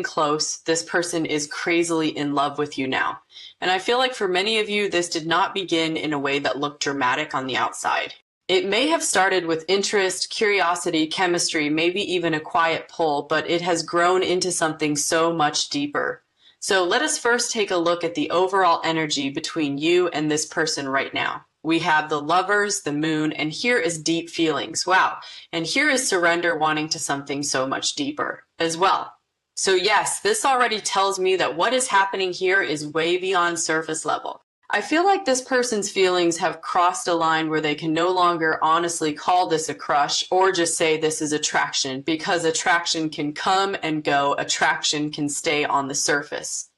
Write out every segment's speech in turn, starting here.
close, this person is crazily in love with you now. And I feel like for many of you, this did not begin in a way that looked dramatic on the outside. It may have started with interest, curiosity, chemistry, maybe even a quiet pull, but it has grown into something so much deeper. So let us first take a look at the overall energy between you and this person right now. We have the Lovers, the Moon, and here is deep feelings. Wow. And here is surrender, wanting to something so much deeper as well. So yes, this already tells me that what is happening here is way beyond surface level. I feel like this person's feelings have crossed a line where they can no longer honestly call this a crush or just say this is attraction, because attraction can come and go, attraction can stay on the surface.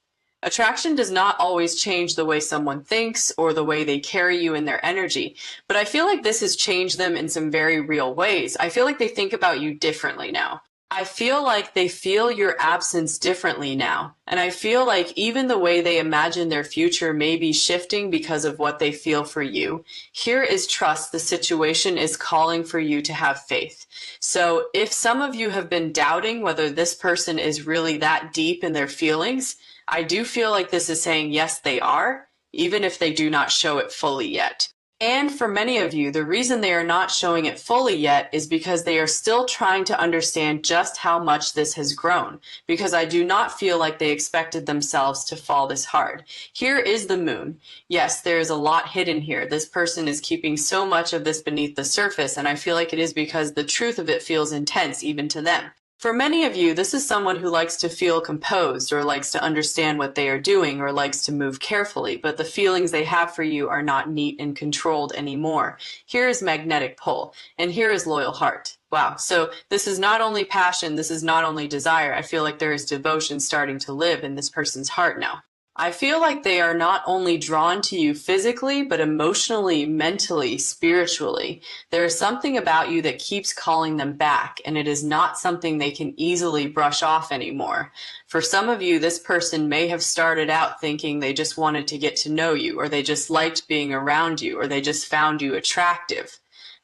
Attraction does not always change the way someone thinks or the way they carry you in their energy, but I feel like this has changed them in some very real ways. I feel like they think about you differently now. I feel like they feel your absence differently now. And I feel like even the way they imagine their future may be shifting because of what they feel for you. Here is trust. The situation is calling for you to have faith. So if some of you have been doubting whether this person is really that deep in their feelings, I do feel like this is saying yes, they are, even if they do not show it fully yet. And for many of you, the reason they are not showing it fully yet is because they are still trying to understand just how much this has grown, because I do not feel like they expected themselves to fall this hard. Here is the Moon. Yes, there is a lot hidden here. This person is keeping so much of this beneath the surface, and I feel like it is because the truth of it feels intense even to them. For many of you, this is someone who likes to feel composed or likes to understand what they are doing or likes to move carefully, but the feelings they have for you are not neat and controlled anymore. Here is magnetic pull, and here is loyal heart. Wow, so this is not only passion, this is not only desire. I feel like there is devotion starting to live in this person's heart now. I feel like they are not only drawn to you physically, but emotionally, mentally, spiritually. There is something about you that keeps calling them back, and it is not something they can easily brush off anymore. For some of you, this person may have started out thinking they just wanted to get to know you, or they just liked being around you, or they just found you attractive.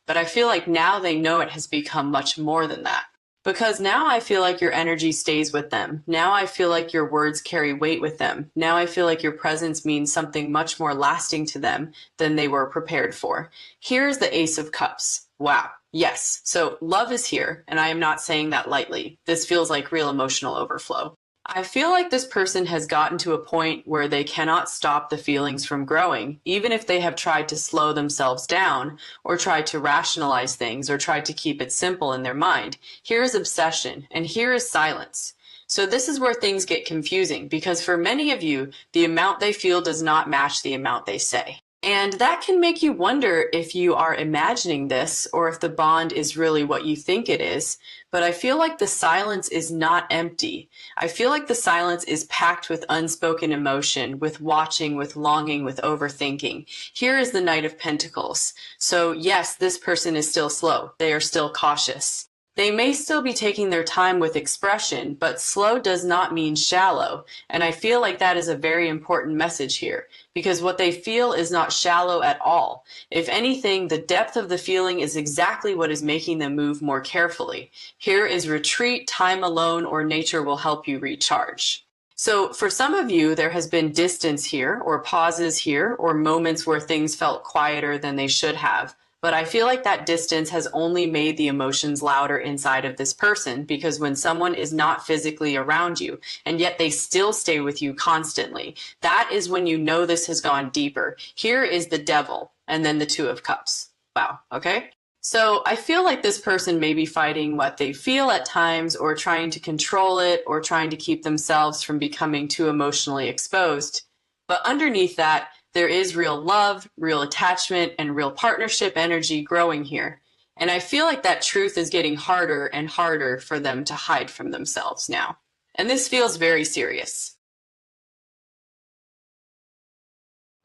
But I feel like now they know it has become much more than that. Because now I feel like your energy stays with them. Now I feel like your words carry weight with them. Now I feel like your presence means something much more lasting to them than they were prepared for. Here's the Ace of Cups. Wow. Yes. So love is here, and I am not saying that lightly. This feels like real emotional overflow. I feel like this person has gotten to a point where they cannot stop the feelings from growing, even if they have tried to slow themselves down or tried to rationalize things or tried to keep it simple in their mind. Here is obsession, and here is silence. So this is where things get confusing, because for many of you, the amount they feel does not match the amount they say. And that can make you wonder if you are imagining this or if the bond is really what you think it is. But I feel like the silence is not empty. I feel like the silence is packed with unspoken emotion, with watching, with longing, with overthinking. Here is the Knight of Pentacles. So yes, this person is still slow. They are still cautious. They may still be taking their time with expression, but slow does not mean shallow. And I feel like that is a very important message here, because what they feel is not shallow at all. If anything, the depth of the feeling is exactly what is making them move more carefully. Here is retreat, time alone, or nature will help you recharge. So for some of you, there has been distance here, or pauses here, or moments where things felt quieter than they should have. But I feel like that distance has only made the emotions louder inside of this person, because when someone is not physically around you and yet they still stay with you constantly, that is when you know this has gone deeper. Here is the Devil and then the Two of Cups. Wow. Okay. So I feel like this person may be fighting what they feel at times, or trying to control it, or trying to keep themselves from becoming too emotionally exposed. But underneath that, there is real love, real attachment, and real partnership energy growing here. And I feel like that truth is getting harder and harder for them to hide from themselves now. And this feels very serious.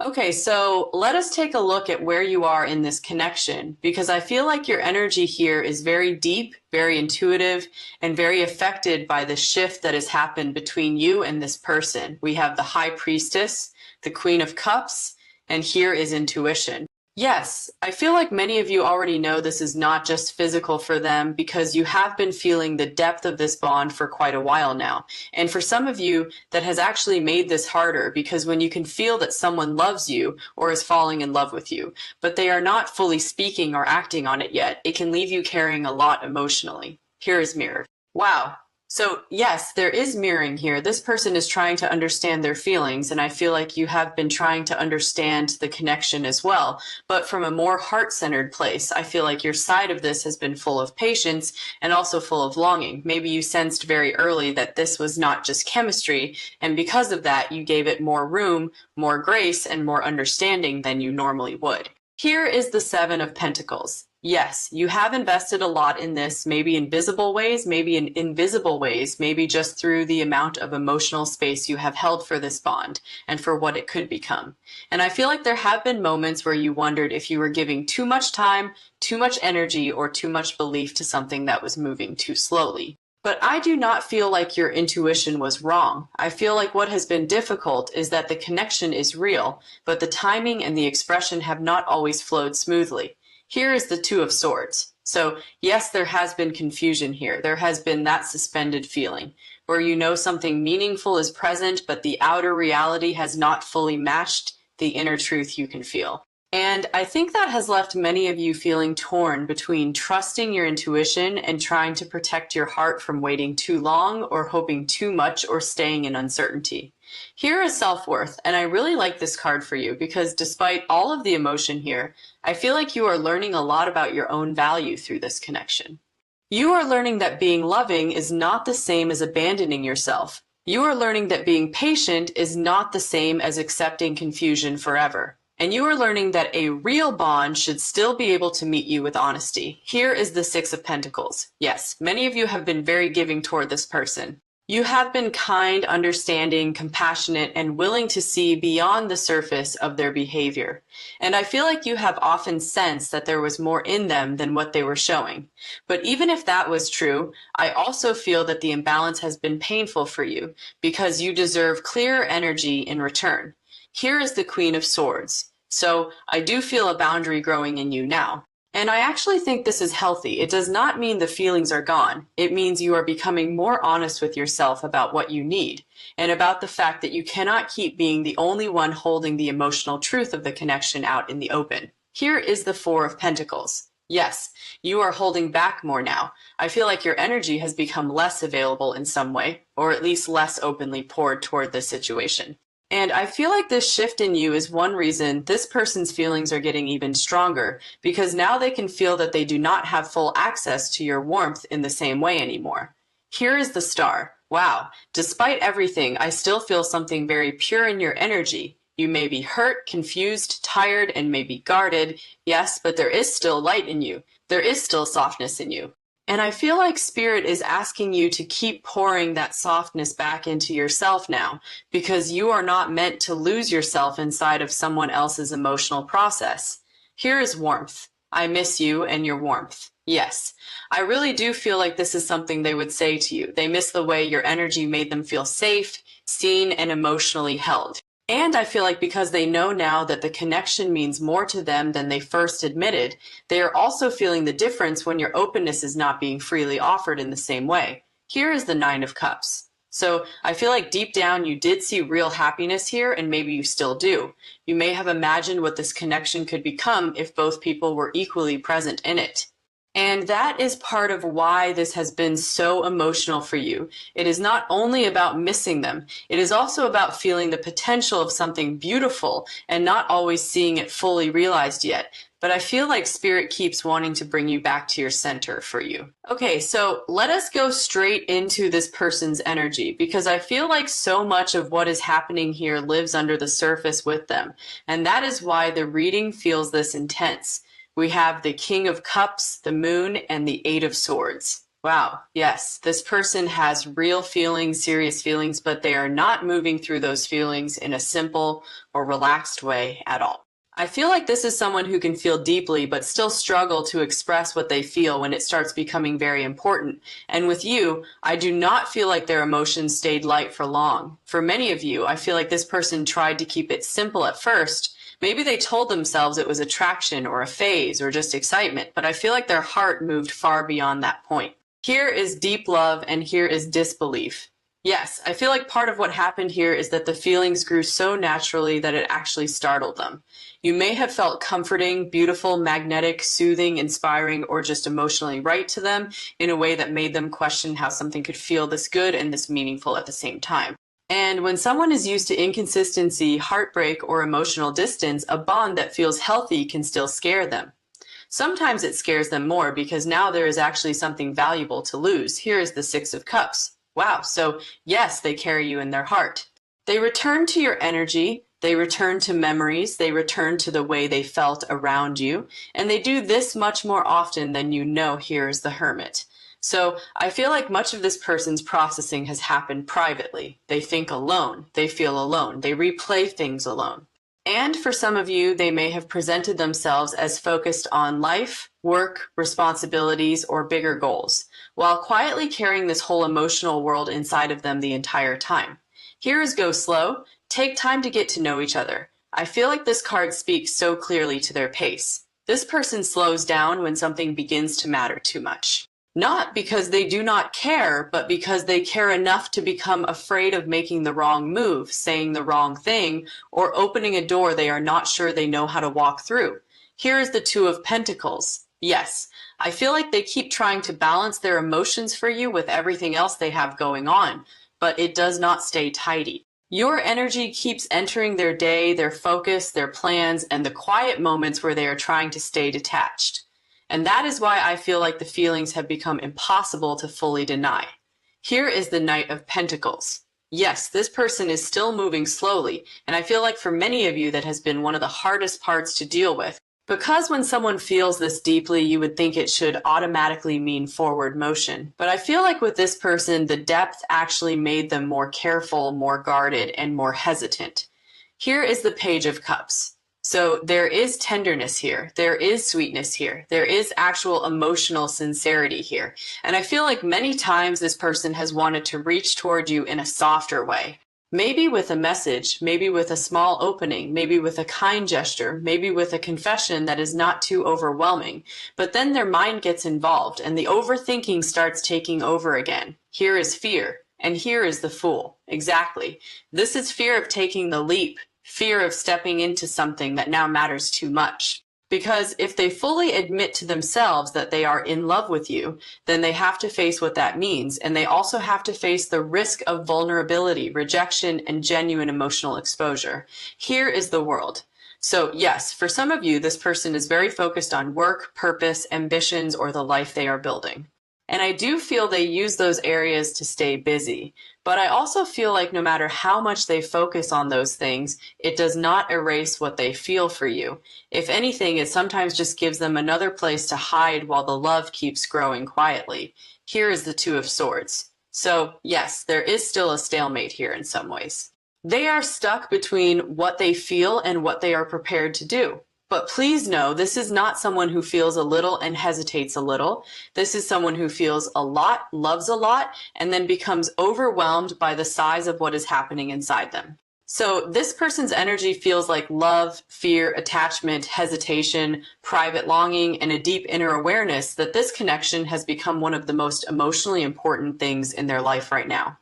Okay, so let us take a look at where you are in this connection, because I feel like your energy here is very deep, very intuitive, and very affected by the shift that has happened between you and this person. We have the High Priestess, the Queen of Cups, and here is intuition. Yes, I feel like many of you already know this is not just physical for them because you have been feeling the depth of this bond for quite a while now. And for some of you, that has actually made this harder because when you can feel that someone loves you or is falling in love with you, but they are not fully speaking or acting on it yet, it can leave you carrying a lot emotionally. Here is mirror. Wow. So, yes, there is mirroring here. This person is trying to understand their feelings, and I feel like you have been trying to understand the connection as well. But from a more heart-centered place, I feel like your side of this has been full of patience and also full of longing. Maybe you sensed very early that this was not just chemistry, and because of that, you gave it more room, more grace, and more understanding than you normally would. Here is the Seven of Pentacles. Yes, you have invested a lot in this, maybe in visible ways, maybe in invisible ways, maybe just through the amount of emotional space you have held for this bond and for what it could become. And I feel like there have been moments where you wondered if you were giving too much time, too much energy, or too much belief to something that was moving too slowly. But I do not feel like your intuition was wrong. I feel like what has been difficult is that the connection is real, but the timing and the expression have not always flowed smoothly. Here is the Two of Swords. So yes, there has been confusion here. There has been that suspended feeling where you know something meaningful is present, but the outer reality has not fully matched the inner truth you can feel. And I think that has left many of you feeling torn between trusting your intuition and trying to protect your heart from waiting too long or hoping too much or staying in uncertainty. Here is self-worth, and I really like this card for you because despite all of the emotion here, I feel like you are learning a lot about your own value through this connection. You are learning that being loving is not the same as abandoning yourself. You are learning that being patient is not the same as accepting confusion forever. And you are learning that a real bond should still be able to meet you with honesty. Here is the Six of Pentacles. Yes, many of you have been very giving toward this person. You have been kind, understanding, compassionate, and willing to see beyond the surface of their behavior. And I feel like you have often sensed that there was more in them than what they were showing. But even if that was true, I also feel that the imbalance has been painful for you because you deserve clearer energy in return. Here is the Queen of Swords. So I do feel a boundary growing in you now. And I actually think this is healthy. It does not mean the feelings are gone. It means you are becoming more honest with yourself about what you need and about the fact that you cannot keep being the only one holding the emotional truth of the connection out in the open. Here is the Four of Pentacles. Yes, you are holding back more now. I feel like your energy has become less available in some way, or at least less openly poured toward this situation. And I feel like this shift in you is one reason this person's feelings are getting even stronger, because now they can feel that they do not have full access to your warmth in the same way anymore. Here is the Star. Wow, despite everything, I still feel something very pure in your energy. You may be hurt, confused, tired, and maybe guarded, yes, but there is still light in you. There is still softness in you. And I feel like Spirit is asking you to keep pouring that softness back into yourself now, because you are not meant to lose yourself inside of someone else's emotional process. Here is warmth. I miss you and your warmth. Yes, I really do feel like this is something they would say to you. They miss the way your energy made them feel safe, seen, and emotionally held. And I feel like because they know now that the connection means more to them than they first admitted, they are also feeling the difference when your openness is not being freely offered in the same way. Here is the Nine of Cups. So I feel like deep down you did see real happiness here, and maybe you still do. You may have imagined what this connection could become if both people were equally present in it. And that is part of why this has been so emotional for you. It is not only about missing them, it is also about feeling the potential of something beautiful and not always seeing it fully realized yet. But I feel like Spirit keeps wanting to bring you back to your center for you. Okay, so let us go straight into this person's energy, because I feel like so much of what is happening here lives under the surface with them. And that is why the reading feels this intense. We have the King of Cups, the Moon, and the Eight of Swords. Wow, yes, this person has real feelings, serious feelings, but they are not moving through those feelings in a simple or relaxed way at all. I feel like this is someone who can feel deeply but still struggle to express what they feel when it starts becoming very important. And with you, I do not feel like their emotions stayed light for long. For many of you, I feel like this person tried to keep it simple at first, Maybe they told themselves it was attraction or a phase or just excitement, but I feel like their heart moved far beyond that point. Here is deep love and here is disbelief. Yes, I feel like part of what happened here is that the feelings grew so naturally that it actually startled them. You may have felt comforting, beautiful, magnetic, soothing, inspiring, or just emotionally right to them in a way that made them question how something could feel this good and this meaningful at the same time. And when someone is used to inconsistency, heartbreak, or emotional distance, a bond that feels healthy can still scare them. Sometimes it scares them more because now there is actually something valuable to lose. Here is the Six of Cups. Wow, so yes, they carry you in their heart. They return to your energy, they return to memories, they return to the way they felt around you, and they do this much more often than you know. Here is the Hermit. So I feel like much of this person's processing has happened privately. They think alone, they feel alone, they replay things alone. And for some of you, they may have presented themselves as focused on life, work, responsibilities, or bigger goals, while quietly carrying this whole emotional world inside of them the entire time. Here is go slow. Take time to get to know each other. I feel like this card speaks so clearly to their pace. This person slows down when something begins to matter too much. Not because they do not care, but because they care enough to become afraid of making the wrong move, saying the wrong thing, or opening a door they are not sure they know how to walk through. Here is the Two of Pentacles. Yes, I feel like they keep trying to balance their emotions for you with everything else they have going on, but it does not stay tidy. Your energy keeps entering their day, their focus, their plans, and the quiet moments where they are trying to stay detached. And that is why I feel like the feelings have become impossible to fully deny. Here is the Knight of Pentacles. Yes, this person is still moving slowly, and I feel like for many of you that has been one of the hardest parts to deal with. Because when someone feels this deeply, you would think it should automatically mean forward motion. But I feel like with this person, the depth actually made them more careful, more guarded, and more hesitant. Here is the Page of Cups. So there is tenderness here, there is sweetness here, there is actual emotional sincerity here. And I feel like many times this person has wanted to reach toward you in a softer way. Maybe with a message, maybe with a small opening, maybe with a kind gesture, maybe with a confession that is not too overwhelming. But then their mind gets involved and the overthinking starts taking over again. Here is fear, and here is the Fool. Exactly. This is fear of taking the leap. Fear of stepping into something that now matters too much. Because if they fully admit to themselves that they are in love with you, then they have to face what that means, and they also have to face the risk of vulnerability, rejection, and genuine emotional exposure. Here is the World. So yes, for some of you, this person is very focused on work, purpose, ambitions, or the life they are building. And I do feel they use those areas to stay busy. But I also feel like no matter how much they focus on those things, it does not erase what they feel for you. If anything, it sometimes just gives them another place to hide while the love keeps growing quietly. Here is the Two of Swords. So yes, there is still a stalemate here in some ways. They are stuck between what they feel and what they are prepared to do. But please know, this is not someone who feels a little and hesitates a little. This is someone who feels a lot, loves a lot, and then becomes overwhelmed by the size of what is happening inside them. So this person's energy feels like love, fear, attachment, hesitation, private longing, and a deep inner awareness that this connection has become one of the most emotionally important things in their life right now.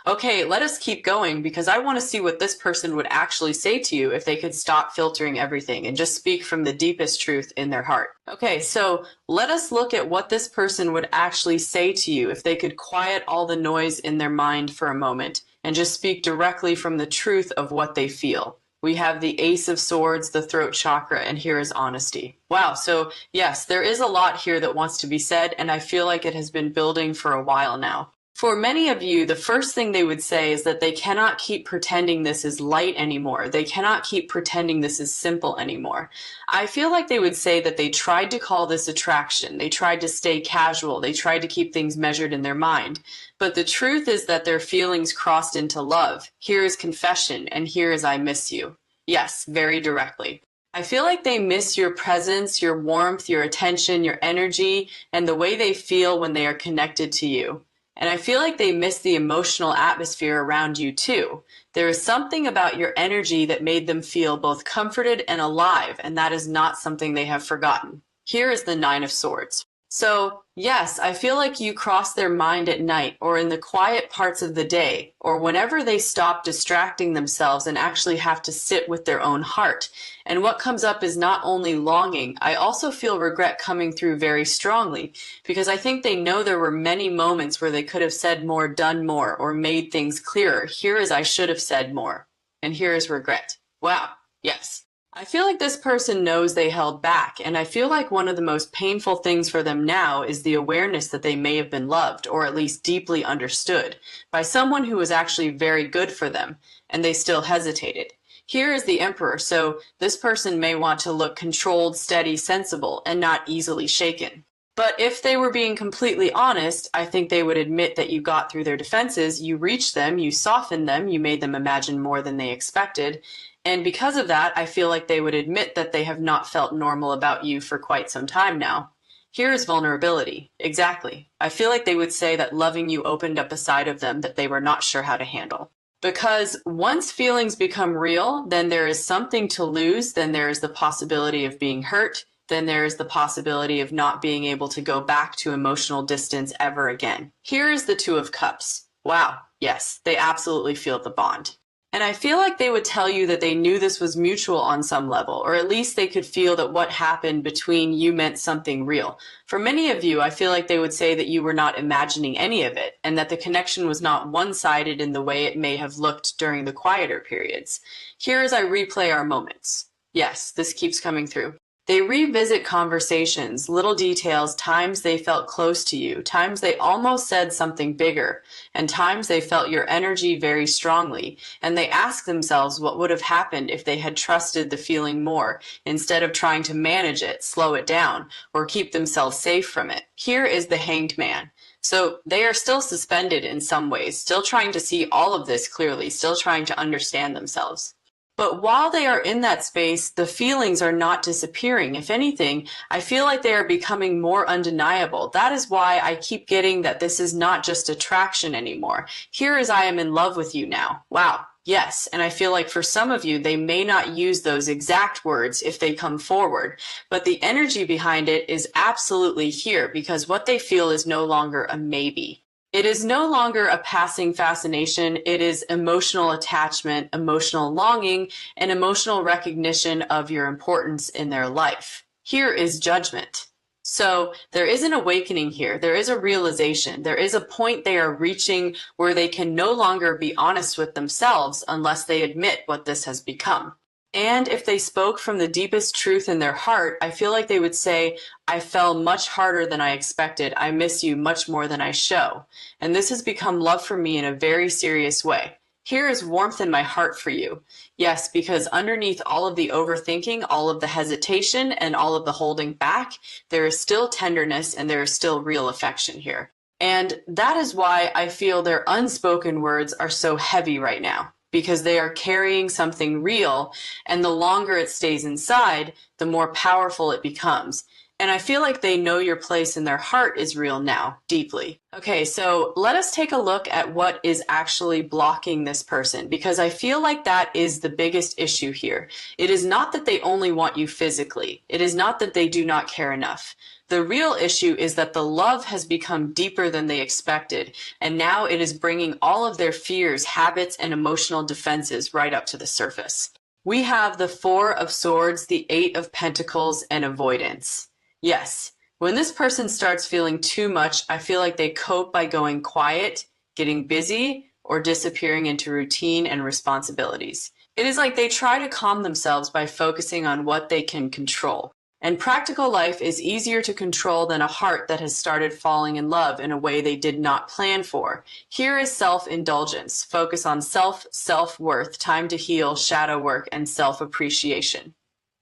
Okay, let us keep going because I want to see what this person would actually say to you if they could stop filtering everything and just speak from the deepest truth in their heart. Okay, so let us look at what this person would actually say to you if they could quiet all the noise in their mind for a moment and just speak directly from the truth of what they feel. We have the Ace of Swords, the throat chakra, and here is honesty. Wow, so yes, there is a lot here that wants to be said, and I feel like it has been building for a while now. For many of you, the first thing they would say is that they cannot keep pretending this is light anymore. They cannot keep pretending this is simple anymore. I feel like they would say that they tried to call this attraction. They tried to stay casual. They tried to keep things measured in their mind. But the truth is that their feelings crossed into love. Here is confession, and here is I miss you. Yes, very directly. I feel like they miss your presence, your warmth, your attention, your energy, and the way they feel when they are connected to you. And I feel like they miss the emotional atmosphere around you too. There is something about your energy that made them feel both comforted and alive, and that is not something they have forgotten. Here is the Nine of Swords. So, yes, I feel like you cross their mind at night or in the quiet parts of the day, or whenever they stop distracting themselves and actually have to sit with their own heart. And what comes up is not only longing, I also feel regret coming through very strongly, because I think they know there were many moments where they could have said more, done more, or made things clearer. Here is I should have said more. And here is regret. Wow, yes. I feel like this person knows they held back, and I feel like one of the most painful things for them now is the awareness that they may have been loved, or at least deeply understood, by someone who was actually very good for them, and they still hesitated. Here is the Emperor, so this person may want to look controlled, steady, sensible, and not easily shaken. But if they were being completely honest, I think they would admit that you got through their defenses, you reached them, you softened them, you made them imagine more than they expected. And because of that, I feel like they would admit that they have not felt normal about you for quite some time now. Here is vulnerability. Exactly. I feel like they would say that loving you opened up a side of them that they were not sure how to handle. Because once feelings become real, then there is something to lose, then there is the possibility of being hurt, then there is the possibility of not being able to go back to emotional distance ever again. Here is the Two of Cups. Wow, yes, they absolutely feel the bond. And I feel like they would tell you that they knew this was mutual on some level, or at least they could feel that what happened between you meant something real. For many of you, I feel like they would say that you were not imagining any of it, and that the connection was not one-sided in the way it may have looked during the quieter periods. Here as I replay our moments. Yes, this keeps coming through. They revisit conversations, little details, times they felt close to you, times they almost said something bigger, and times they felt your energy very strongly, and they ask themselves what would have happened if they had trusted the feeling more, instead of trying to manage it, slow it down, or keep themselves safe from it. Here is the Hanged Man. So they are still suspended in some ways, still trying to see all of this clearly, still trying to understand themselves. But while they are in that space, the feelings are not disappearing. If anything, I feel like they are becoming more undeniable. That is why I keep getting that this is not just attraction anymore. Here is I am in love with you now. Wow. Yes, and I feel like for some of you, they may not use those exact words if they come forward, but the energy behind it is absolutely here because what they feel is no longer a maybe. It is no longer a passing fascination. It is emotional attachment, emotional longing, and emotional recognition of your importance in their life. Here is Judgment. So there is an awakening here. There is a realization. There is a point they are reaching where they can no longer be honest with themselves unless they admit what this has become. And if they spoke from the deepest truth in their heart, I feel like they would say, I fell much harder than I expected. I miss you much more than I show. And this has become love for me in a very serious way. Here is warmth in my heart for you. Yes, because underneath all of the overthinking, all of the hesitation, and all of the holding back, there is still tenderness and there is still real affection here. And that is why I feel their unspoken words are so heavy right now. Because they are carrying something real, and the longer it stays inside, the more powerful it becomes. And I feel like they know your place in their heart is real now, deeply. Okay, so let us take a look at what is actually blocking this person, because I feel like that is the biggest issue here. It is not that they only want you physically. It is not that they do not care enough. The real issue is that the love has become deeper than they expected, and now it is bringing all of their fears, habits, and emotional defenses right up to the surface. We have the Four of Swords, the Eight of Pentacles, and avoidance. Yes, when this person starts feeling too much, I feel like they cope by going quiet, getting busy, or disappearing into routine and responsibilities. It is like they try to calm themselves by focusing on what they can control. And practical life is easier to control than a heart that has started falling in love in a way they did not plan for. Here is self-indulgence. Focus on self-worth, time to heal, shadow work, and self-appreciation.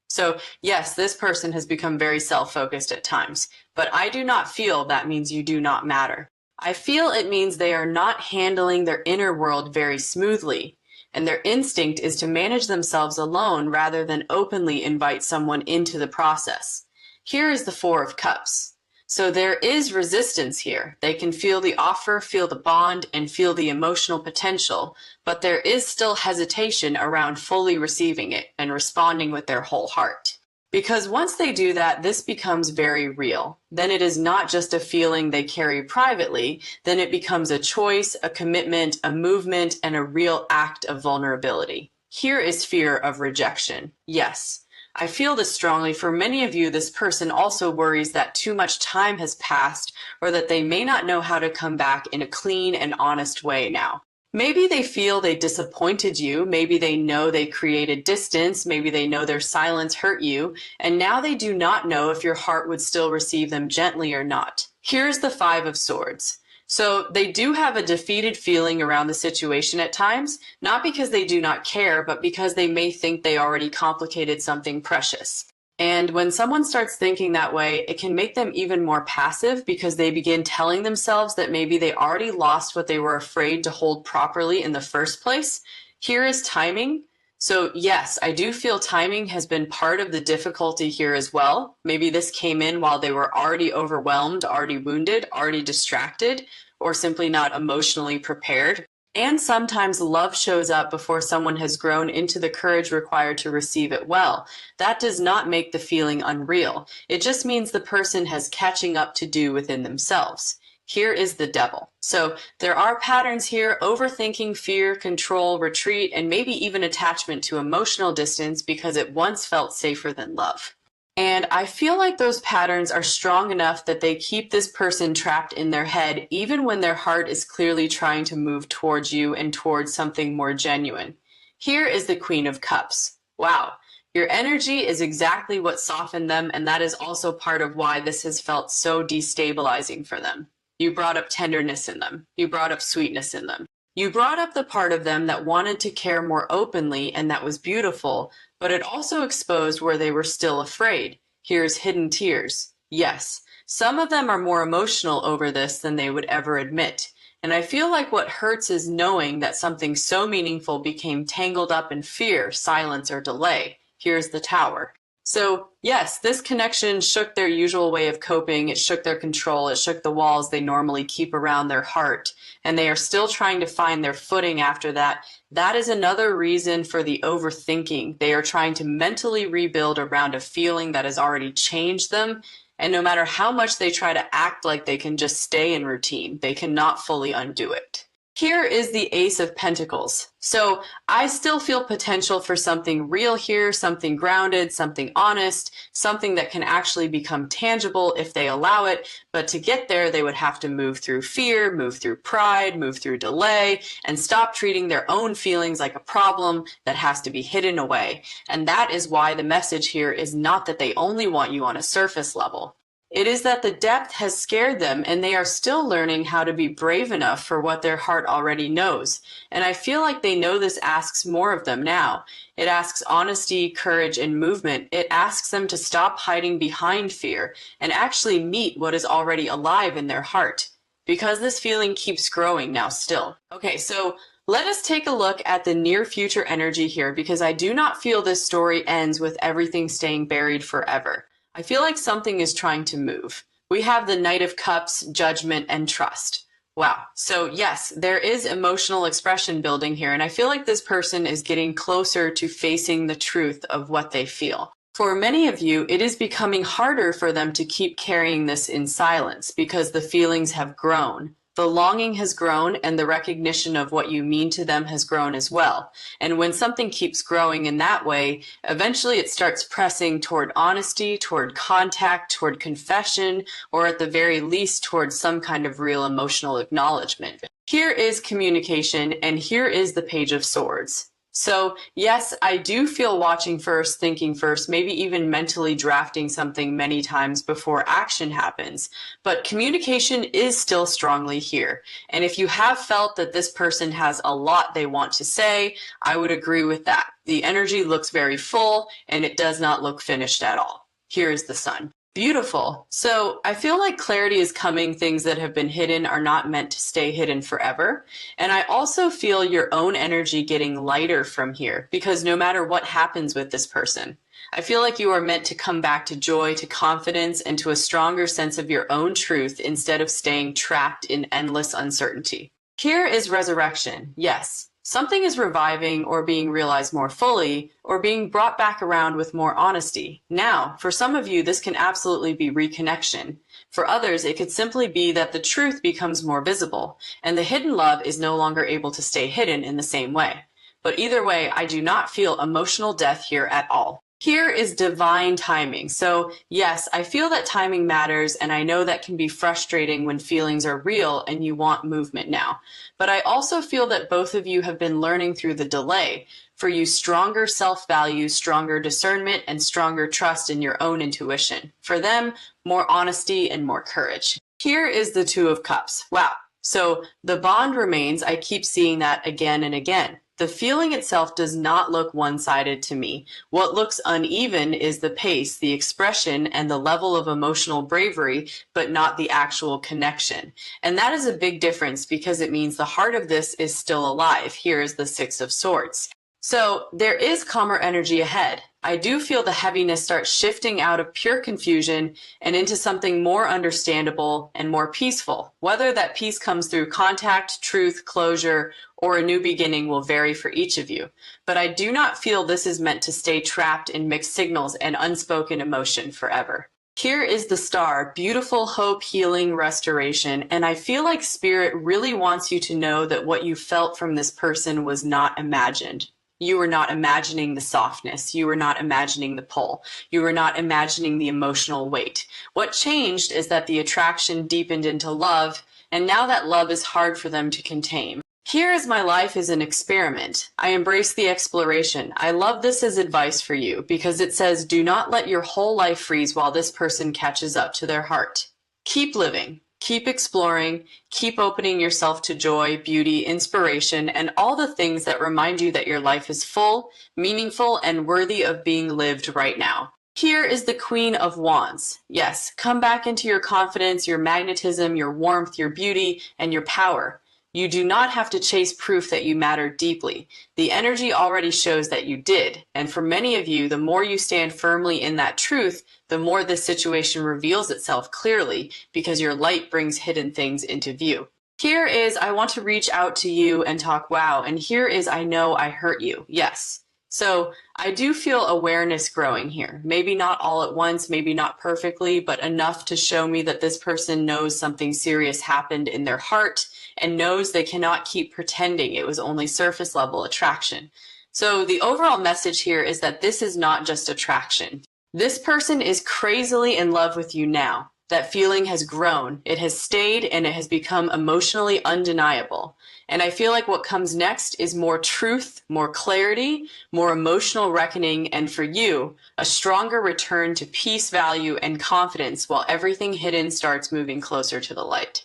So yes, this person has become very self-focused at times, but I do not feel that means you do not matter. I feel it means they are not handling their inner world very smoothly. And their instinct is to manage themselves alone rather than openly invite someone into the process. Here is the Four of Cups. So there is resistance here. They can feel the offer, feel the bond, and feel the emotional potential, but there is still hesitation around fully receiving it and responding with their whole heart. Because once they do that, this becomes very real. Then it is not just a feeling they carry privately, then it becomes a choice, a commitment, a movement, and a real act of vulnerability. Here is fear of rejection. Yes, I feel this strongly. For many of you, this person also worries that too much time has passed or that they may not know how to come back in a clean and honest way now. Maybe they feel they disappointed you, maybe they know they created distance, maybe they know their silence hurt you, and now they do not know if your heart would still receive them gently or not. Here's the Five of Swords. So they do have a defeated feeling around the situation at times, not because they do not care, but because they may think they already complicated something precious. And when someone starts thinking that way, it can make them even more passive because they begin telling themselves that maybe they already lost what they were afraid to hold properly in the first place. Here is timing. So yes, I do feel timing has been part of the difficulty here as well. Maybe this came in while they were already overwhelmed, already wounded, already distracted, or simply not emotionally prepared. And sometimes love shows up before someone has grown into the courage required to receive it well. That does not make the feeling unreal. It just means the person has catching up to do within themselves. Here is the Devil. So there are patterns here: overthinking, fear, control, retreat, and maybe even attachment to emotional distance because it once felt safer than love. And I feel like those patterns are strong enough that they keep this person trapped in their head even when their heart is clearly trying to move towards you and towards something more genuine. Here is the Queen of Cups. Wow. Your energy is exactly what softened them, and that is also part of why this has felt so destabilizing for them. You brought up tenderness in them. You brought up sweetness in them. You brought up the part of them that wanted to care more openly and that was beautiful, but it also exposed where they were still afraid. Here's hidden tears. Yes, some of them are more emotional over this than they would ever admit. And I feel like what hurts is knowing that something so meaningful became tangled up in fear, silence, or delay. Here's the Tower. So yes, this connection shook their usual way of coping. It shook their control. It shook the walls they normally keep around their heart. And they are still trying to find their footing after that. That is another reason for the overthinking. They are trying to mentally rebuild around a feeling that has already changed them. And no matter how much they try to act like they can just stay in routine, they cannot fully undo it. Here is the Ace of Pentacles. So I still feel potential for something real here, something grounded, something honest, something that can actually become tangible if they allow it. But to get there, they would have to move through fear, move through pride, move through delay, and stop treating their own feelings like a problem that has to be hidden away. And that is why the message here is not that they only want you on a surface level. It is that the depth has scared them and they are still learning how to be brave enough for what their heart already knows. And I feel like they know this asks more of them now. It asks honesty, courage, and movement. It asks them to stop hiding behind fear and actually meet what is already alive in their heart. Because this feeling keeps growing now still. Okay, so let us take a look at the near future energy here because I do not feel this story ends with everything staying buried forever. I feel like something is trying to move. We have the Knight of Cups, Judgment, and Trust. Wow. So yes, there is emotional expression building here, and I feel like this person is getting closer to facing the truth of what they feel. For many of you, it is becoming harder for them to keep carrying this in silence because the feelings have grown. The longing has grown and the recognition of what you mean to them has grown as well. And when something keeps growing in that way, eventually it starts pressing toward honesty, toward contact, toward confession, or at the very least toward some kind of real emotional acknowledgement. Here is communication, and here is the Page of Swords. So yes, I do feel watching first, thinking first, maybe even mentally drafting something many times before action happens. But communication is still strongly here. And if you have felt that this person has a lot they want to say, I would agree with that. The energy looks very full and it does not look finished at all. Here is the Sun. Beautiful. So I feel like clarity is coming. Things that have been hidden are not meant to stay hidden forever. And I also feel your own energy getting lighter from here because no matter what happens with this person, I feel like you are meant to come back to joy, to confidence, and to a stronger sense of your own truth instead of staying trapped in endless uncertainty. Here is resurrection. Yes, something is reviving or being realized more fully or being brought back around with more honesty. Now, for some of you, this can absolutely be reconnection. For others, it could simply be that the truth becomes more visible and the hidden love is no longer able to stay hidden in the same way. But either way, I do not feel emotional death here at all. Here is divine timing. So yes, I feel that timing matters, and I know that can be frustrating when feelings are real and you want movement now. But I also feel that both of you have been learning through the delay. For you, stronger self-value, stronger discernment, and stronger trust in your own intuition. For them, more honesty and more courage. Here is the Two of Cups. Wow. So the bond remains. I keep seeing that again and again. The feeling itself does not look one-sided to me. What looks uneven is the pace, the expression, and the level of emotional bravery, but not the actual connection. And that is a big difference because it means the heart of this is still alive. Here is the Six of Swords. So there is calmer energy ahead. I do feel the heaviness start shifting out of pure confusion and into something more understandable and more peaceful. Whether that peace comes through contact, truth, closure, or a new beginning will vary for each of you. But I do not feel this is meant to stay trapped in mixed signals and unspoken emotion forever. Here is the Star, beautiful hope, healing, restoration, and I feel like Spirit really wants you to know that what you felt from this person was not imagined. You were not imagining the softness. You were not imagining the pull. You were not imagining the emotional weight. What changed is that the attraction deepened into love, and now that love is hard for them to contain. Here is my life is an experiment. I embrace the exploration. I love this as advice for you because it says do not let your whole life freeze while this person catches up to their heart. Keep living. Keep exploring, keep opening yourself to joy, beauty, inspiration, and all the things that remind you that your life is full, meaningful, and worthy of being lived right now. Here is the Queen of Wands. Yes, come back into your confidence, your magnetism, your warmth, your beauty, and your power. You do not have to chase proof that you matter deeply. The energy already shows that you did. And for many of you, the more you stand firmly in that truth, the more this situation reveals itself clearly because your light brings hidden things into view. Here is I want to reach out to you and talk wow. And here is I know I hurt you. Yes. So I do feel awareness growing here. Maybe not all at once, maybe not perfectly, but enough to show me that this person knows something serious happened in their heart and knows they cannot keep pretending it was only surface level attraction. So the overall message here is that this is not just attraction. This person is crazily in love with you now. That feeling has grown, it has stayed, and it has become emotionally undeniable. And I feel like what comes next is more truth, more clarity, more emotional reckoning, and for you, a stronger return to peace, value, and confidence while everything hidden starts moving closer to the light.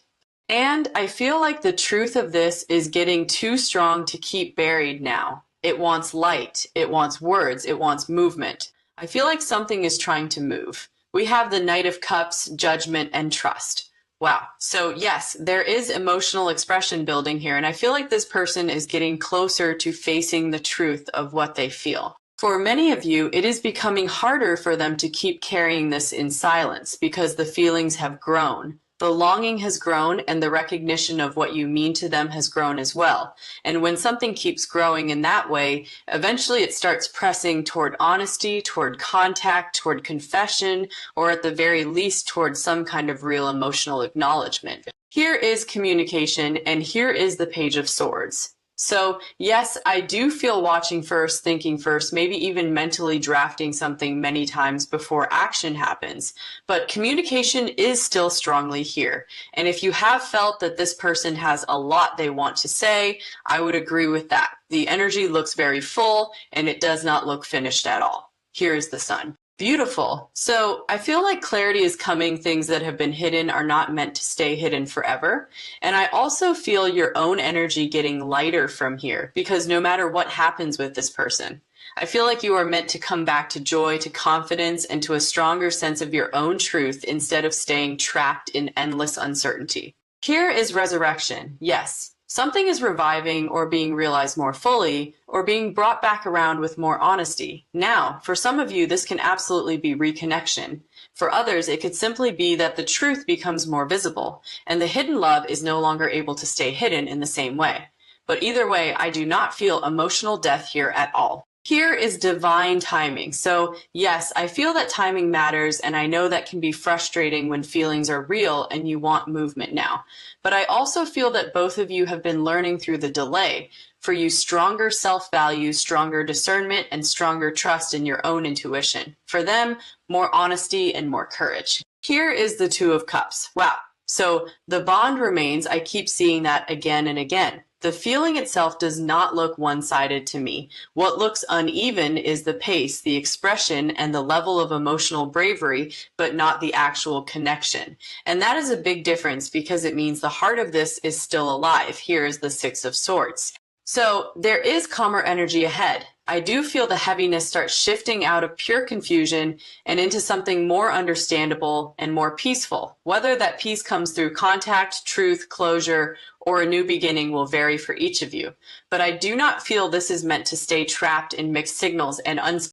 And I feel like the truth of this is getting too strong to keep buried now. It wants light, it wants words, it wants movement. I feel like something is trying to move. We have the Knight of Cups, judgment, and trust. Wow. So yes, there is emotional expression building here, and I feel like this person is getting closer to facing the truth of what they feel. For many of you, it is becoming harder for them to keep carrying this in silence because the feelings have grown. The longing has grown and the recognition of what you mean to them has grown as well. And when something keeps growing in that way, eventually it starts pressing toward honesty, toward contact, toward confession, or at the very least toward some kind of real emotional acknowledgement. Here is communication, and here is the Page of Swords. So yes, I do feel watching first, thinking first, maybe even mentally drafting something many times before action happens. But communication is still strongly here. And if you have felt that this person has a lot they want to say, I would agree with that. The energy looks very full and it does not look finished at all. Here is the Sun. Beautiful. So I feel like clarity is coming. Things that have been hidden are not meant to stay hidden forever. And I also feel your own energy getting lighter from here because no matter what happens with this person, I feel like you are meant to come back to joy, to confidence, and to a stronger sense of your own truth instead of staying trapped in endless uncertainty. Here is resurrection. Yes. Something is reviving or being realized more fully or being brought back around with more honesty. Now, for some of you, this can absolutely be reconnection. For others, it could simply be that the truth becomes more visible and the hidden love is no longer able to stay hidden in the same way. But either way, I do not feel emotional death here at all. Here is divine timing. So yes, I feel that timing matters, and I know that can be frustrating when feelings are real and you want movement now. But I also feel that both of you have been learning through the delay. For you, stronger self-value, stronger discernment, and stronger trust in your own intuition. For them, more honesty and more courage. Here is the Two of Cups. Wow. So the bond remains. I keep seeing that again and again. The feeling itself does not look one-sided to me. What looks uneven is the pace, the expression, and the level of emotional bravery, but not the actual connection. And that is a big difference because it means the heart of this is still alive. Here is the Six of Swords. So there is calmer energy ahead. I do feel the heaviness start shifting out of pure confusion and into something more understandable and more peaceful. Whether that peace comes through contact, truth, closure, or a new beginning will vary for each of you. But I do not feel this is meant to stay trapped in mixed signals and